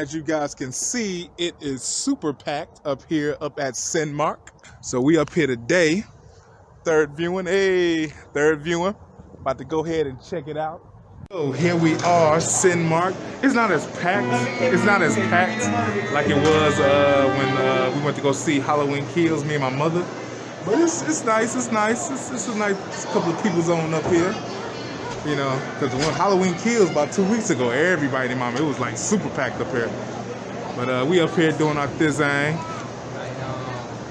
as you guys can see, it is super packed up here up at Cinemark. So we up here today, third viewing. About to go ahead and check it out. So here we are, Cinemark. It's not as packed. It's not as packed like it was when we went to go see Halloween Kills, me and my mother. But it's nice. It's nice. It's a nice couple of people's on up here. You know, because when Halloween Kills about 2 weeks ago, everybody in mama, it was like super packed up here. But we up here doing our thing.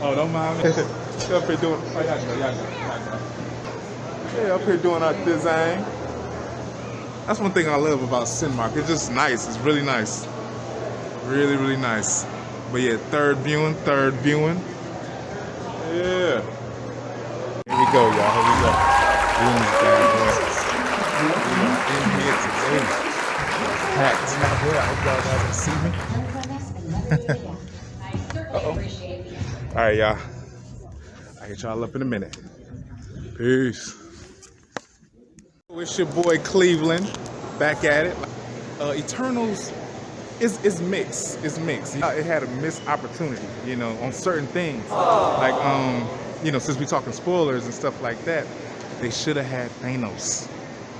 Oh, don't mind me. We up here doing. Oh, yeah, up here doing our thing. That's one thing I love about Cinemark. It's just nice. It's really nice. Really, really nice. But yeah, third viewing. Yeah. Here we go, y'all. Here we go. Doing this thing, boy. In here today. Packed. I hope y'all guys can see me. Uh-oh. All right, y'all. I'll hit y'all up in a minute. Peace. It's your boy Cleveland, back at it. Eternals is mixed. It's mixed. It had a missed opportunity, you know, on certain things. Like, you know, since we talking spoilers and stuff like that, they should have had Thanos.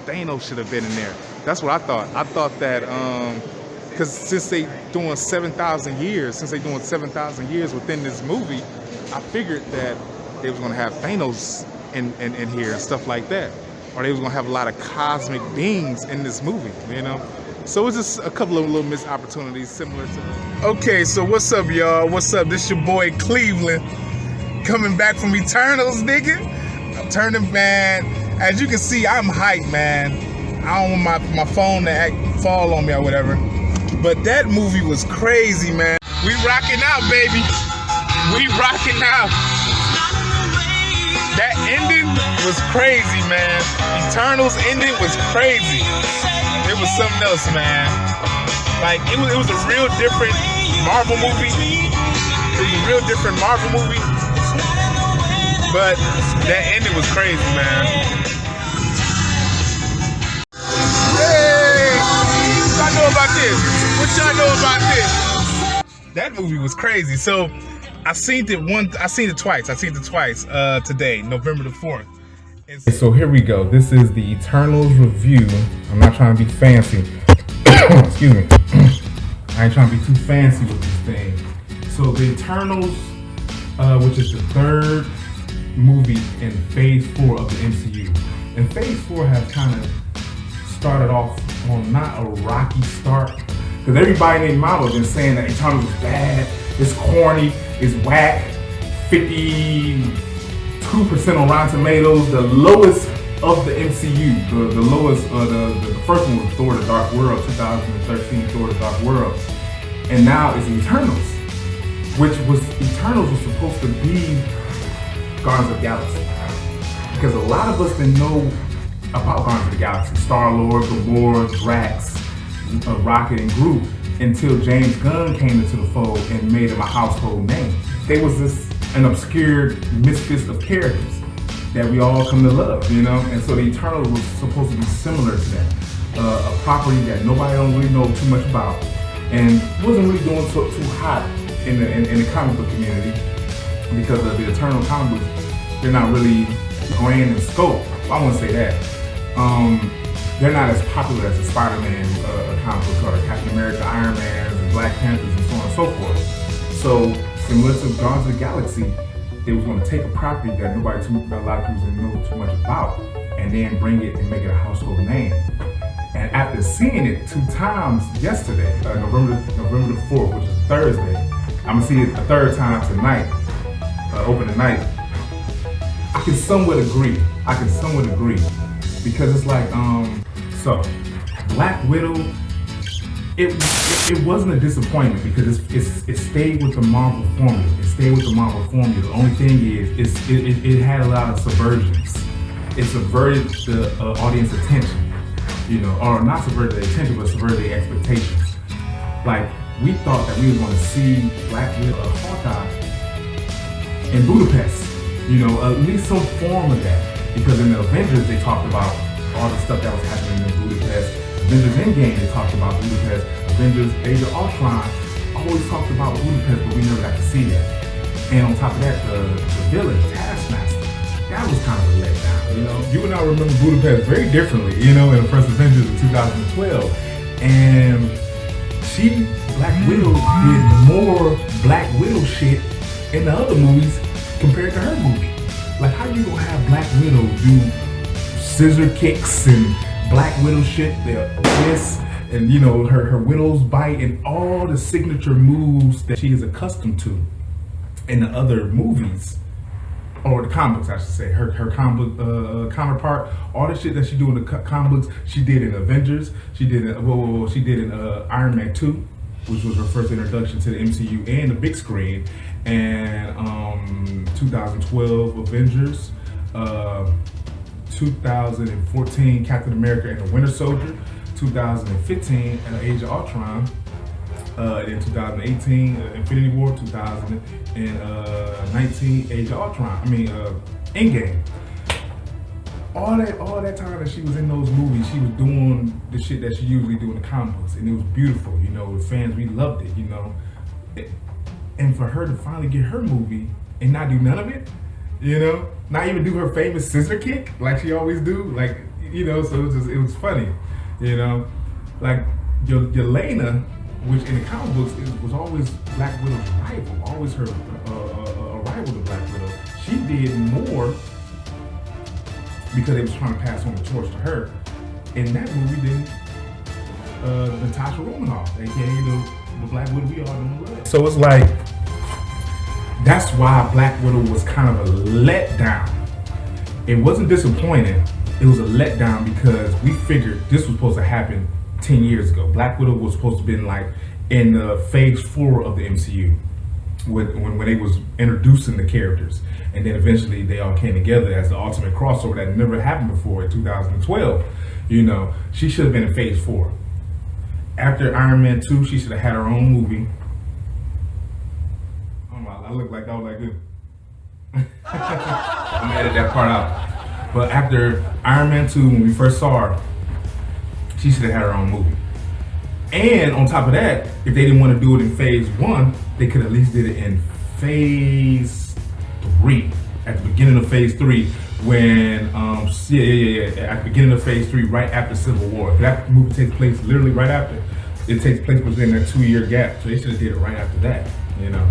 Thanos should have been in there. That's what I thought. I thought that, because since they doing 7,000 years within this movie, I figured that they was gonna have Thanos in here and stuff like that. Or they was gonna have a lot of cosmic beings in this movie, you know? So it's just a couple of little missed opportunities similar to. Okay, so what's up, y'all? What's up? This your boy Cleveland, coming back from Eternals, nigga. I'm turning, man. As you can see, I'm hyped, man. I don't want my phone to fall on me or whatever. But that movie was crazy, man. We rocking out, baby. We rocking out. That ending was crazy, man. Eternals ending was crazy. It was something else, man. Like, it was a real different Marvel movie. It was a real different Marvel movie. But that ending was crazy, man. Hey! What y'all know about this? What y'all know about this? That movie was crazy. So I seen it twice today, November the 4th. So here we go. This is the Eternals review. I'm not trying to be fancy. Excuse me. I ain't trying to be too fancy with this thing. So the Eternals, which is the third movie in phase 4 of the MCU. And phase 4 has kind of started off on not a rocky start. Because everybody named Marvel has been saying that Eternals is bad, it's corny, it's whack, 52% on Rotten Tomatoes, the lowest of the MCU. The lowest, the first one was Thor: The Dark World, 2013 Thor: The Dark World. And now it's Eternals, Eternals was supposed to be Guardians of the Galaxy. Because a lot of us didn't know about Guardians of the Galaxy, Star-Lord, Gamora, Drax, Rocket, and Groot, until James Gunn came into the fold and made him a household name. They was an obscure misfits of characters that we all come to love, you know? And so the Eternals was supposed to be similar to that. A property that nobody don't really know too much about and wasn't really doing too hot in the comic book community because of the Eternal comic books. They're not really grand in scope. Well, I wouldn't say that. They're not as popular as the Spider-Man comic book or Captain America, Ironman, and Black Panthers, and so on and so forth. So, similar to Guardians of the Galaxy, they was going to take a property that a lot of people didn't know too much about, and then bring it and make it a household name. And after seeing it 2 times yesterday, November the 4th, which is Thursday, I'm gonna see it a third time tonight, opening night. I can somewhat agree. Because it's like, so Black Widow, it wasn't a disappointment because it stayed with the Marvel formula. The only thing is, it had a lot of subversions. It subverted the audience attention, you know, or not subverted the attention, but subverted the expectations. Like, we thought that we were going to see Black Widow, Hawkeye in Budapest, you know, at least some form of that. Because in the Avengers, they talked about all the stuff that was happening in Budapest. Avengers Endgame, they talked about Budapest. Avengers, Age of Ultron, always talked about Budapest, but we never got to see that. And on top of that, the villain, Taskmaster, that was kind of a letdown, you know? You and I remember Budapest very differently, you know, in the first Avengers in 2012. And Black Widow, did more Black Widow shit in the other movies compared to her movie. Like, how you gonna have Black Widow do scissor kicks and Black Widow shit, this, and you know, her Widow's bite and all the signature moves that she is accustomed to in the other movies, or the comic books, I should say. Her comic book counterpart, all the shit that she do in the comic books, she did in Avengers. She did in she did in Ironman 2, which was her first introduction to the MCU and the big screen, and 2012 Avengers, 2014 Captain America and the Winter Soldier, 2015 Age of Ultron, in 2018 Infinity War, 2019 Age of Ultron. Endgame. All that time that she was in those movies, she was doing the shit that she usually do in the comic books, and it was beautiful. You know, the fans, we loved it. You know, and for her to finally get her movie and not do none of it, you know, not even do her famous scissor kick like she always do, like, you know. So it was funny, you know, like Yelena, which in the comic books was always Black Widow's rival, always her a rival to Black Widow. She did more because they was trying to pass on the torch to her in that movie than Natasha Romanoff, aka the Black Widow we all know. So it's like, that's why Black Widow was kind of a letdown. It wasn't disappointing, it was a letdown because we figured this was supposed to happen 10 years ago. Black Widow was supposed to have been like in phase 4 of the MCU when they was introducing the characters, and then eventually they all came together as the ultimate crossover that never happened before in 2012. You know, she should have been in phase 4. After Iron Man 2, she should have had her own movie. I look like I was like this. I'm gonna edit that part out. But after Iron Man 2, when we first saw her, she should have had her own movie. And on top of that, if they didn't want to do it in phase 1, they could at least did it in phase 3. At the beginning of phase 3, when at the beginning of phase 3, right after Civil War. That movie takes place literally right after. It takes place within that 2-year gap. So they should have did it right after that, you know.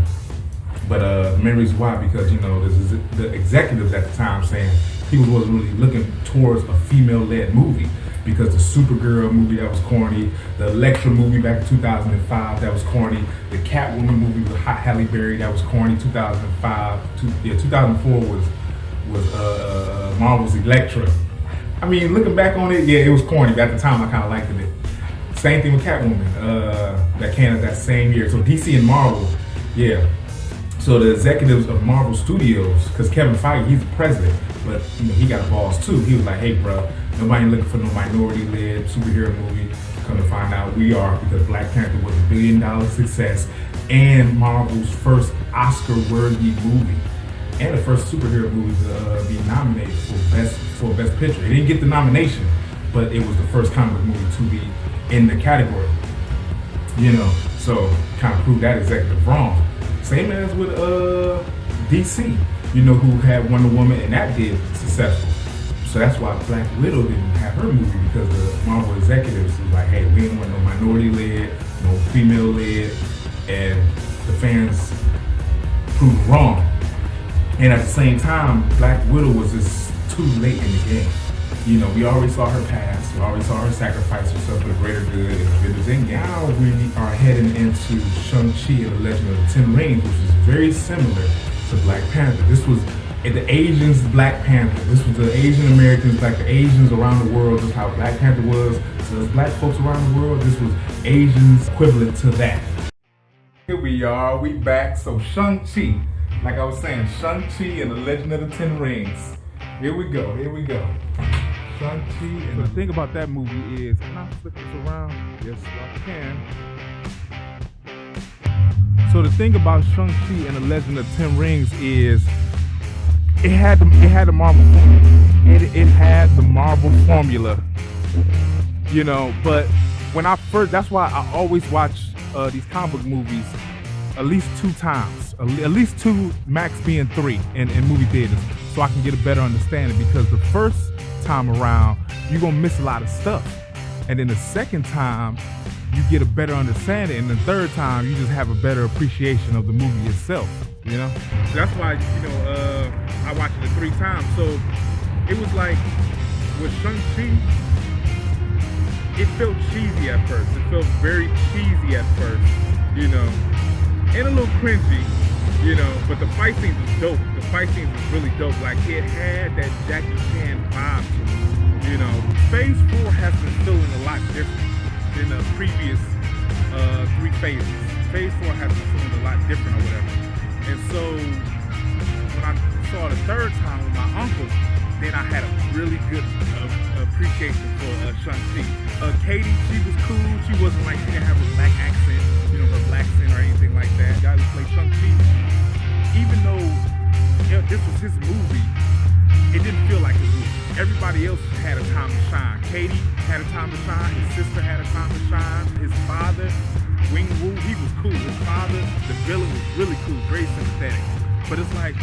But the main reason why, because, you know, the executives at the time saying people wasn't really looking towards a female-led movie, because the Supergirl movie, that was corny, the Elektra movie back in 2005, that was corny, the Catwoman movie with Halle Berry, that was corny, 2005, 2004 was Marvel's Elektra. I mean, looking back on it, yeah, it was corny, but at the time I kind of liked it. Same thing with Catwoman, that came out that same year. So DC and Marvel, yeah. So the executives of Marvel Studios, because Kevin Feige, he's the president, but you know, he got a boss too. He was like, hey bro, nobody looking for no minority-led superhero movie. Come to find out we are, because Black Panther was $1 billion success and Marvel's first Oscar-worthy movie, and the first superhero movie to be nominated for best picture. It didn't get the nomination, but it was the first comic book movie to be in the category. You know, so kind of proved that executive wrong. Same as with DC, you know, who had Wonder Woman and that did successful. So that's why Black Widow didn't have her movie, because the Marvel executives was like, hey, we don't want no minority-led, no female-led, and the fans proved wrong. And at the same time, Black Widow was just too late in the game. You know, we already saw her pass, we already saw her sacrifice herself for the greater good in Avengers. And now we are heading into Shang-Chi and the Legend of the Ten Rings, which is very similar to Black Panther. This was the Asians' Black Panther. This was the Asian Americans, like the Asians around the world, just how Black Panther was. So as Black folks around the world, this was Asians equivalent to that. Here we are, we back. So Shang-Chi, like I was saying, Shang-Chi and the Legend of the Ten Rings. Here we go, here we go. Shang-Chi, and the thing about that movie is, can I flip this around? Yes, I can. So the thing about Shang-Chi and the Legend of the Ten Rings is, it had the Marvel formula. It had the Marvel formula, you know, but that's why I always watch these comic book movies at least 2 times, at least 2, max being 3 in movie theaters, so I can get a better understanding, because the first time around, you're gonna miss a lot of stuff. And then the second time, you get a better understanding, and the third time, you just have a better appreciation of the movie itself, you know? So that's why, I watched it 3 times. So it was like, with Shang-Chi, it felt cheesy at first. It felt very cheesy at first, and a little cringy, but the fight scenes was dope. The fight scenes was really dope. Like, it had that Jackie Chan vibe to it, Phase 4 has been feeling a lot different than the previous 3 phases. Phase 4 has been feeling a lot different or whatever. And so, when I saw it the third time with my uncle, then I had a really good appreciation for Shang-Chi. Katie, she was cool. She wasn't like, she didn't have a black accent, her black accent or anything like that. The guy who played Shang-Chi, even though this was his movie, it didn't feel like his movie. Everybody else had a time to shine. Katie had a time to shine. His sister had a time to shine. His father, Wing Wu, he was cool. His father, the villain, was really cool, very sympathetic. But it's like,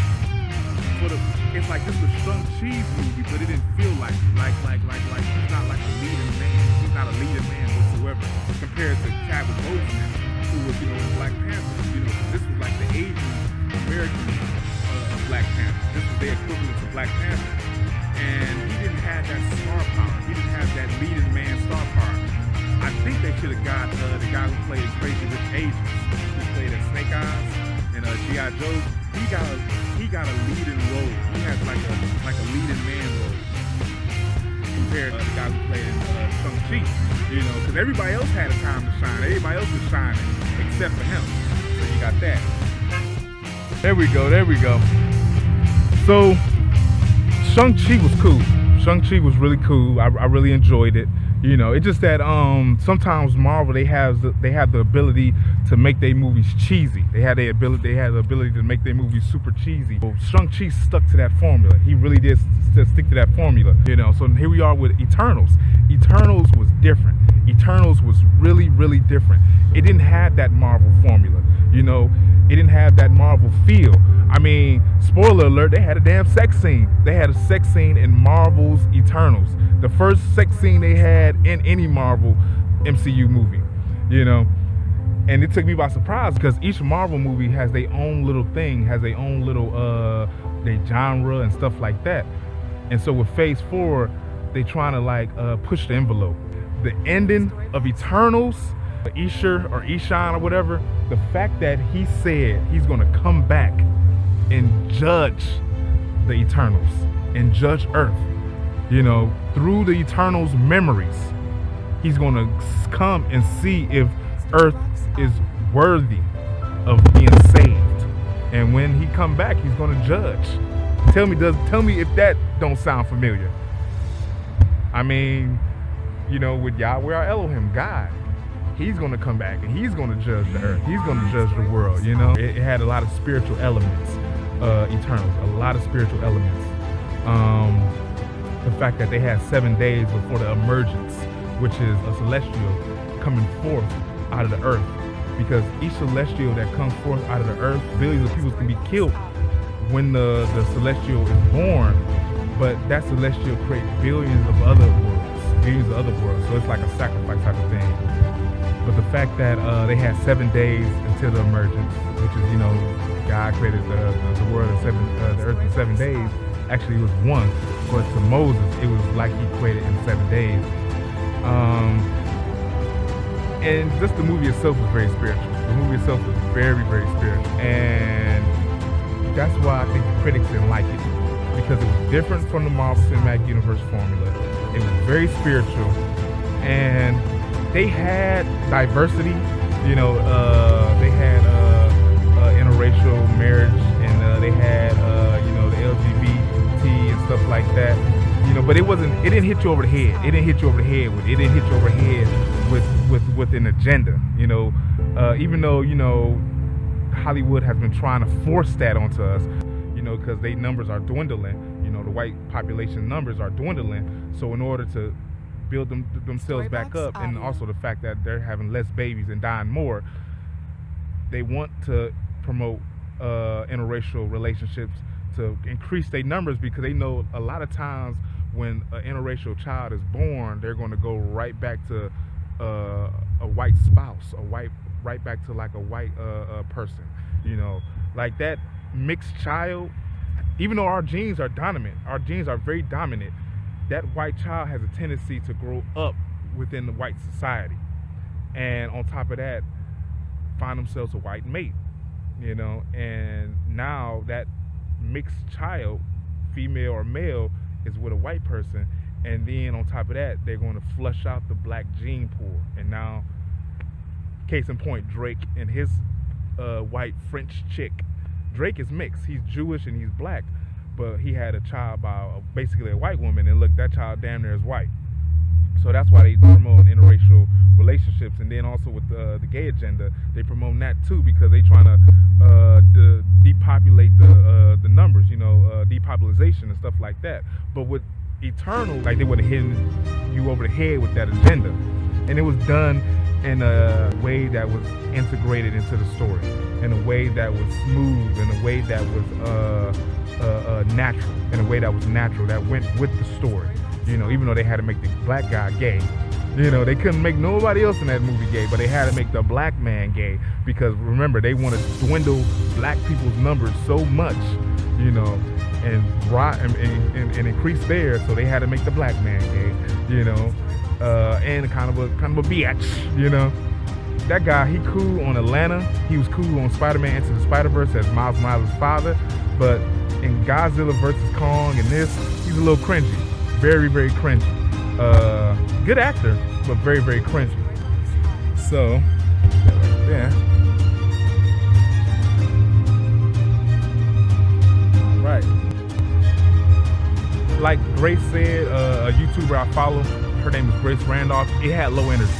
this was Shang-Chi's movie, but it didn't feel like he's not like a leading man. He's not a leading man whatsoever, compared to Chadwick Boseman, who was, in Black Panther. This was like the Asian American Black Panther. This was their equivalent to Black Panther, and he didn't have that star power. He didn't have that leading man star power. I think they should have got the guy who played Crazy Rich Asians, who played as Snake Eyes and G.I. Joe. He got a leading role. He has like a leading man role compared to the guy who played in Shang-Chi. Because everybody else had a time to shine. Everybody else was shining except for him. So you got that. There we go. So Shang-Chi was cool. Shang-Chi was really cool. I really enjoyed it. It's just that sometimes Marvel, they have the ability to make their movies cheesy. They had the ability to make their movies super cheesy. Well, Shang-Chi stuck to that formula. He really did stick to that formula. So here we are with Eternals. Eternals was different. Eternals was really, really different. It didn't have that Marvel formula. It didn't have that Marvel feel. I mean, spoiler alert, they had a damn sex scene. They had a sex scene in Marvel's Eternals. The first sex scene they had in any Marvel MCU movie, And it took me by surprise, because each Marvel movie has their own little thing, has their own little, their genre and stuff like that. And so with Phase 4, they trying to push the envelope. The ending of Eternals, Isher or Ishan or whatever, the fact that he said he's gonna come back and judge the Eternals and judge Earth, through the Eternals' memories, he's gonna come and see if Earth is worthy of being saved. And when he come back, he's gonna judge. Tell me if that don't sound familiar. I mean, with Yahweh or Elohim, God, he's gonna come back and he's gonna judge the earth. He's gonna judge the world. It had a lot of spiritual elements. Eternals, a lot of spiritual elements. The fact that they had 7 days before the emergence, which is a celestial coming forth out of the earth. Because each celestial that comes forth out of the earth, billions of people can be killed when the celestial is born, but that celestial creates billions of other worlds. So it's like a sacrifice type of thing. But the fact that they had 7 days until the emergence, which is, God created the world the earth in 7 days. Actually, it was 1, but to Moses, it was like he created in 7 days. And just the movie itself was very spiritual. The movie itself was very, very spiritual. And that's why I think the critics didn't like it, because it was different from the Marvel Cinematic Universe formula. It was very spiritual, and they had diversity. They had interracial marriage, and they had the LGBT and stuff like that. But it didn't hit you over the head. It didn't hit you over the head with an agenda. Even though Hollywood has been trying to force that onto us, because their numbers are dwindling. The white population numbers are dwindling. So in order to build themselves back up, and also the fact that they're having less babies and dying more. They want to promote interracial relationships to increase their numbers, because they know a lot of times when an interracial child is born, they're going to go right back to a white spouse, right back to like a white person, you know, like that mixed child. Even though our genes are dominant, our genes are very dominant, that white child has a tendency to grow up within the white society, and on top of that, find themselves a white mate, you know, and now that mixed child, female or male, is with a white person, and then on top of that, they're going to flush out the black gene pool. And now, case in point, Drake and his white French chick. Drake is mixed. He's Jewish and he's black, but he had a child by basically a white woman, and look, that child damn near is white. So that's why they promote interracial relationships. And then also with the gay agenda, they promote that too, because they trying to depopulate the numbers, you know, depopulation and stuff like that. But with Eternal, like, they would have hit you over the head with that agenda, and it was done in a way that was integrated into the story, in a way that was smooth, in a way that was natural, in a way that was natural, that went with the story. You know, even though they had to make the black guy gay, you know, they couldn't make nobody else in that movie gay, but they had to make the black man gay, because remember, they want to dwindle black people's numbers so much, you know, and increase theirs, so they had to make the black man gay, you know, and kind of a bitch, you know. That guy, he cool on Atlanta, he was cool on Spider-Man Into the Spider-Verse as Miles Morales' father, but in Godzilla vs. Kong and this, he's a little cringy. Very, very cringy. Good actor, but very, very cringy. So, yeah. Right. Like Grace said, a YouTuber I follow, her name is Grace Randolph, it had low energy.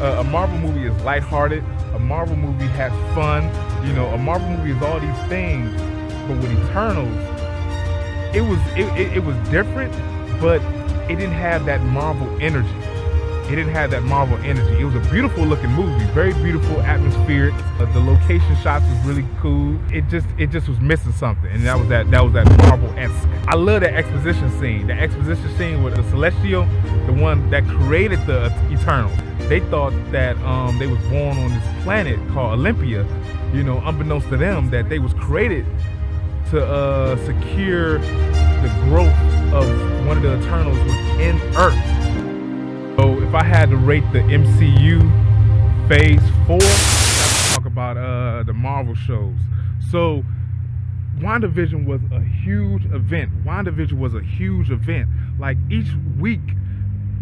A Marvel movie is lighthearted. A Marvel movie has fun. You know, a Marvel movie is all these things, but with Eternals, it was different, but it didn't have that Marvel energy. It didn't have that Marvel energy. It was a beautiful looking movie, very beautiful atmospheric. The location shots was really cool. It just was missing something, and that was that Marvel-esque. I love that exposition scene. The exposition scene with the Celestial, the one that created the Eternals. They thought that they was born on this planet called Olympia, you know, unbeknownst to them, that they was created to secure the growth of one of the Eternals within Earth. So if I had to rate the MCU Phase 4, talk about the Marvel shows. So WandaVision was a huge event. Like, each week,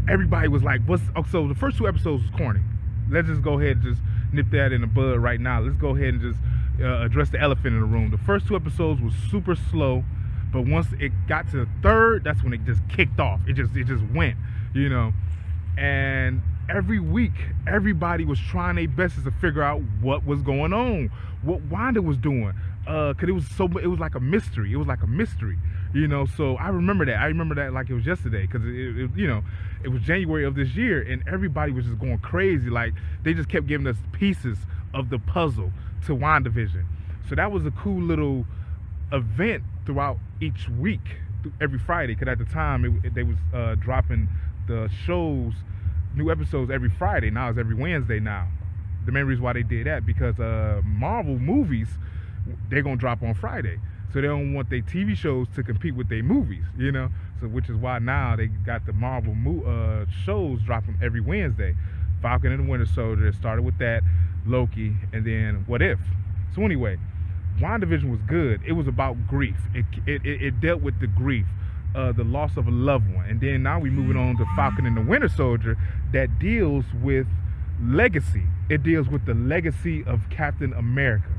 everybody was like, so the first 2 episodes was corny. Let's just go ahead and just nip that in the bud right now. Let's go ahead and just address the elephant in the room. The first 2 episodes was super slow, but once it got to the 3rd, that's when it just kicked off. It just went, you know. And every week, everybody was trying their best to figure out what was going on, what Wanda was doing, cause it was like a mystery. It was like a mystery, you know. So I remember that like it was yesterday, cause it you know, it was January of this year, and everybody was just going crazy. Like, they just kept giving us pieces of the puzzle to WandaVision. So that was a cool little event throughout each week, every Friday, because at the time they was dropping the shows, new episodes every Friday. Now it's every Wednesday now. The main reason why they did that, because Marvel movies, they're gonna drop on Friday, so they don't want their TV shows to compete with their movies, you know. So which is why now they got the Marvel shows dropping every Wednesday. Falcon and the Winter Soldier started with that, Loki, and then What If. So anyway, WandaVision was good. It was about grief. It dealt with the grief, the loss of a loved one. And then now we're moving on to Falcon and the Winter Soldier, that deals with legacy. It deals with the legacy of Captain America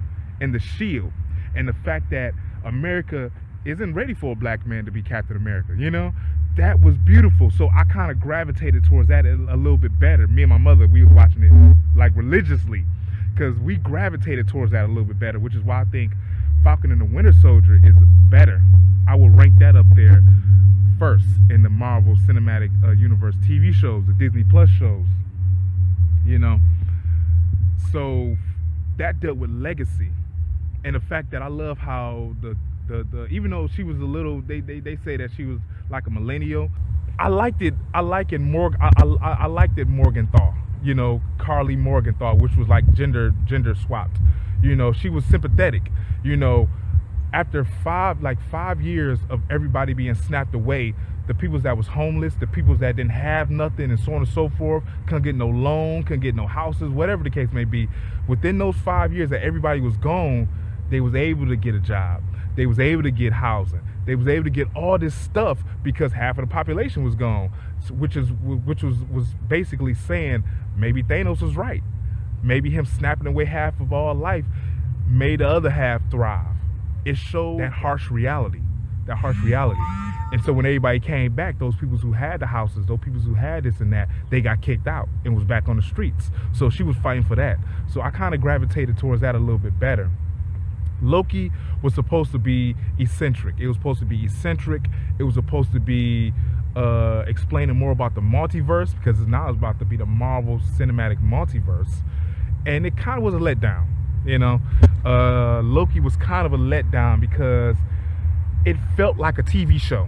and the Shield, and the fact that America isn't ready for a black man to be Captain America, you know. That was beautiful. So I kind of gravitated towards that a little bit better. Me and my mother, we was watching it like religiously, because we gravitated towards that a little bit better, which is why I think Falcon and the Winter Soldier is better. I will rank that up there first in the Marvel Cinematic Universe TV shows, the Disney Plus shows. You know, so that dealt with legacy, and the fact that I love how the even though she was a little, they say that she was like a millennial. I liked it Morgenthau, you know, Carly Morgenthau, which was like gender swapped. You know, she was sympathetic. You know, after 5 years of everybody being snapped away, the people that was homeless, the people that didn't have nothing, and so on and so forth, couldn't get no loan, couldn't get no houses, whatever the case may be. Within those 5 years that everybody was gone, they was able to get a job. They was able to get housing. They was able to get all this stuff because half of the population was gone, which was basically saying maybe Thanos was right. Maybe him snapping away half of all life made the other half thrive. It showed that harsh reality. And so when everybody came back, those people who had the houses, those people who had this and that, they got kicked out and was back on the streets. So she was fighting for that. So I kind of gravitated towards that a little bit better. Loki was supposed to be eccentric. It was supposed to be explaining more about the multiverse, because now it's about to be the Marvel Cinematic Multiverse. And it kind of was a letdown, you know. Loki was kind of a letdown because it felt like a TV show.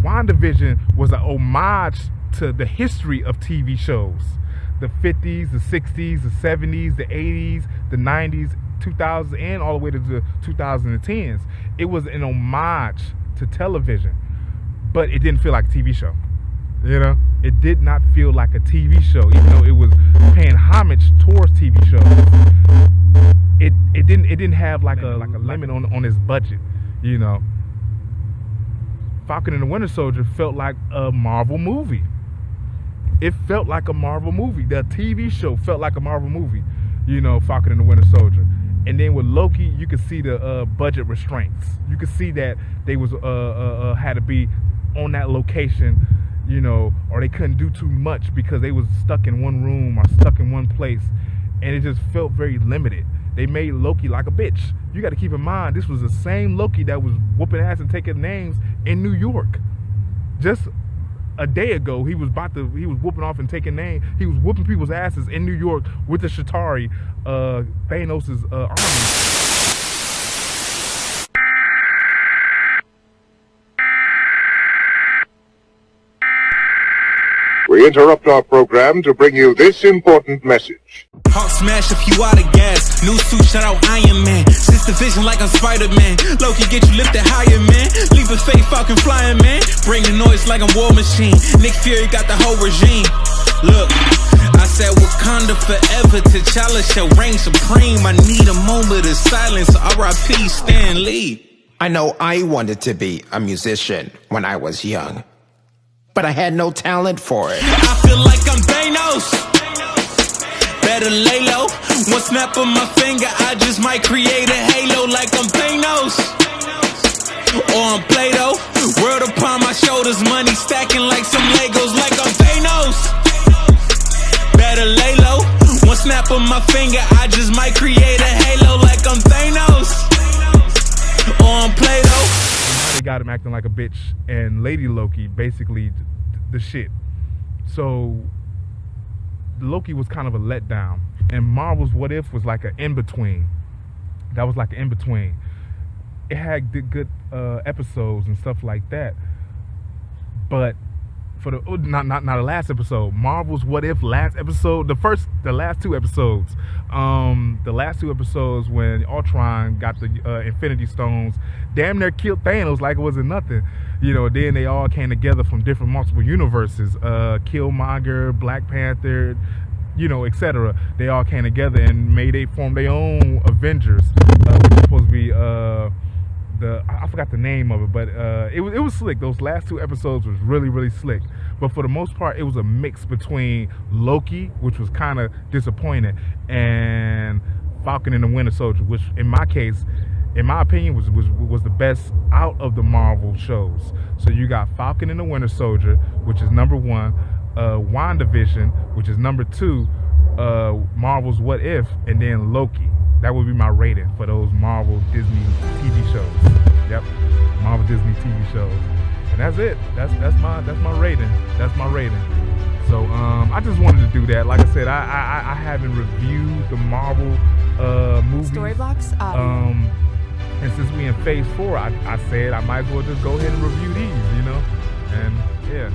WandaVision was an homage to the history of TV shows. The 50s, the 60s, the 70s, the 80s, the 90s, 2000s, and all the way to the 2010s. It was an homage to television, but it didn't feel like a TV show. You know, it did not feel like a TV show, even though it was paying homage towards TV shows. It didn't have like a limit on its budget. You know, Falcon and the Winter Soldier felt like a Marvel movie. It felt like a Marvel movie. The TV show felt like a Marvel movie. You know, Falcon and the Winter Soldier. And then with Loki, you could see the budget restraints. You could see that they was had to be on that location, you know, or they couldn't do too much because they was stuck in one room or stuck in one place, and it just felt very limited. They made Loki like a bitch. You got to keep in mind, this was the same Loki that was whooping ass and taking names in New York. Just a day ago, he was whooping off and taking names. He was whooping people's asses in New York with the Chitauri, Thanos' army. We interrupt our program to bring you this important message. Heart smash if you out of gas. New suit, shout out Ironman. Sister vision like I'm Spider-Man. Loki get you lifted higher, man. Leap of faith, Falcon flying, man. Bring the noise like I'm War Machine. Nick Fury got the whole regime. Look, I said Wakanda forever. T'Challa shall reign supreme. I need a moment of silence. R.I.P. Stan Lee. I know I wanted to be a musician when I was young, but I had no talent for it. I feel like I'm Thanos. Better lay low. One snap of my finger, I just might create a halo like I'm Thanos. Or I'm Play-Doh. World upon my shoulders, money stacking like some Legos like I'm Thanos. Better lay low. One snap of my finger, I just might create a halo like I'm Thanos. Or I'm Play-Doh. They got him acting like a bitch, and Lady Loki basically the shit. So Loki was kind of a letdown, and Marvel's What If was like an in-between. That was like an in-between. It had good episodes and stuff like that, but for the not the last episode, Marvel's What If last episode, the last two episodes, when Ultron got the Infinity Stones, damn near killed Thanos like it wasn't nothing. You know, then they all came together from different multiple universes, Killmonger, Black Panther, you know, etc. They all came together and formed their own Avengers, which was supposed to be I forgot the name of it, but it was slick. Those last two episodes was really, really slick. But for the most part, it was a mix between Loki, which was kind of disappointing, and Falcon and the Winter Soldier, which in my case, in my opinion, was the best out of the Marvel shows. So you got Falcon and the Winter Soldier, which is number 1, WandaVision, which is number 2, Marvel's What If, and then Loki. That would be my rating for those Marvel Disney TV shows. Yep, Marvel Disney TV shows. And that's it. That's my rating. That's my rating. So I just wanted to do that. Like I said, I haven't reviewed the Marvel movies. Storyblocks. And since we in phase 4, I said I might as well just go ahead and review these, you know. And yeah.